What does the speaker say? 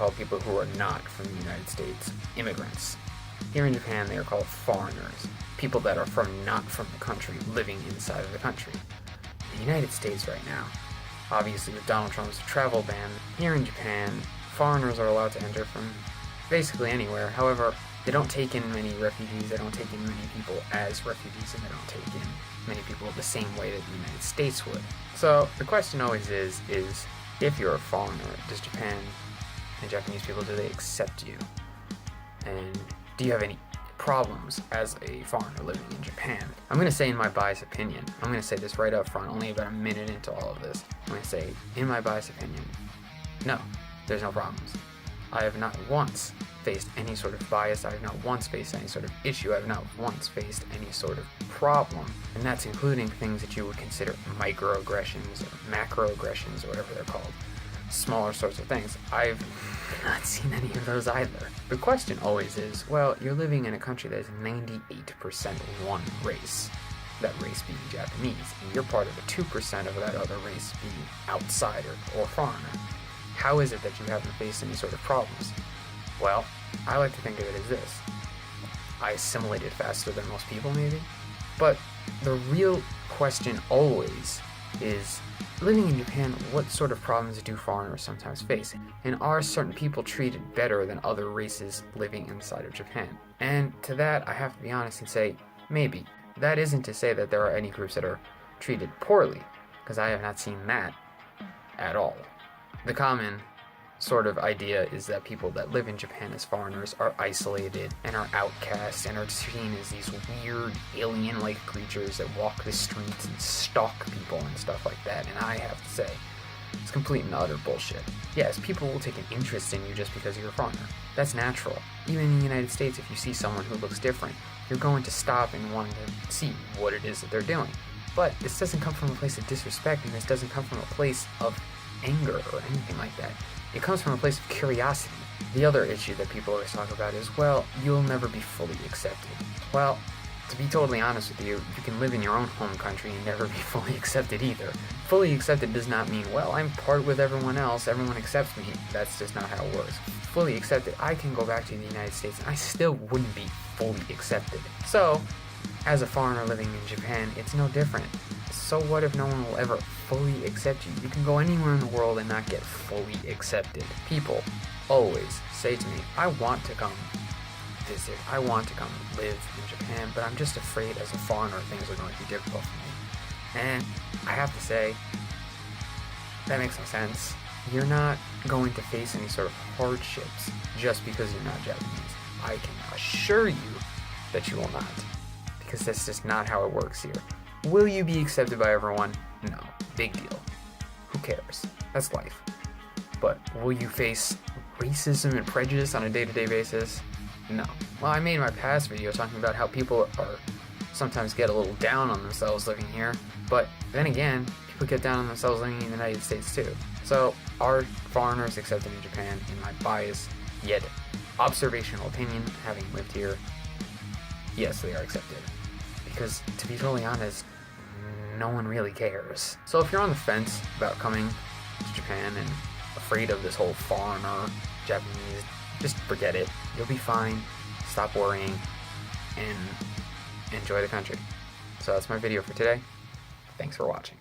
called people who are not from the United States immigrants. Here in Japan, they are called foreigners, people that are not from the country, living inside of the country. The United States right now, obviously with Donald Trump's travel ban, here in Japan, foreigners are allowed to enter from basically anywhere. However, they don't take in many refugees, they don't take in many people as refugees, and they don't take in many people the same way that the United States would. So the question always is if you're a foreigner, does Japan and Japanese people, do they accept you? And do you have any problems as a foreigner living in Japan? I'm going to say in my biased opinion, I'm going to say this right up front, only about a minute into all of this. I'm going to say, in my biased opinion, no, there's no problems. I have not once faced any sort of bias, I have not once faced any sort of issue, I have not once faced any sort of problem, and that's including things that you would consider microaggressions or macroaggressions or whatever they're called, smaller sorts of things. I've not seen any of those either. The question always is, well, you're living in a country that is 98% one race, that race being Japanese, and you're part of the 2% of that other race being outsider or foreigner. How is it that you haven't faced any sort of problems? Well, I like to think of it as this. I assimilated faster than most people, maybe. But the real question always is, living in Japan, what sort of problems do foreigners sometimes face? And are certain people treated better than other races living inside of Japan? And to that, I have to be honest and say, maybe. That isn't to say that there are any groups that are treated poorly, because I have not seen that at all. The common sort of idea is that people that live in Japan as foreigners are isolated and are outcast and are seen as these weird alien-like creatures that walk the streets and stalk people and stuff like that. And I have to say, it's complete and utter bullshit. Yes, people will take an interest in you just because you're a foreigner. That's natural. Even in the United States, if you see someone who looks different, you're going to stop and want to see what it is that they're doing. But this doesn't come from a place of disrespect, and this doesn't come from a place of anger or anything like that. It comes from a place of curiosity. The other issue that people always talk about is, well, you'll never be fully accepted. Well, to be totally honest with you, you can live in your own home country and never be fully accepted either. Fully accepted does not mean, well, I'm part with everyone else, everyone accepts me. That's just not how it works. Fully accepted, I can go back to the United States and I still wouldn't be fully accepted. So, as a foreigner living in Japan, it's no different. So what if no one will ever fully accept you? You can go anywhere in the world and not get fully accepted. People always say to me, I want to come visit, I want to come live in Japan, but I'm just afraid as a foreigner things are going to be difficult for me. And I have to say, that makes no sense. You're not going to face any sort of hardships just because you're not Japanese. I can assure you that you will not, because that's just not how it works here. Will you be accepted by everyone? No. Big deal. Who cares? That's life. But will you face racism and prejudice on a day-to-day basis? No. Well, I made my past video talking about how people sometimes get a little down on themselves living here, but then again, people get down on themselves living in the United States too. So, are foreigners accepted in Japan? In my biased yet observational opinion, having lived here, yes, they are accepted. Because, to be totally honest, no one really cares. So if you're on the fence about coming to Japan and afraid of this whole foreigner, Japanese, just forget it. You'll be fine. Stop worrying and enjoy the country. So that's my video for today. Thanks for watching.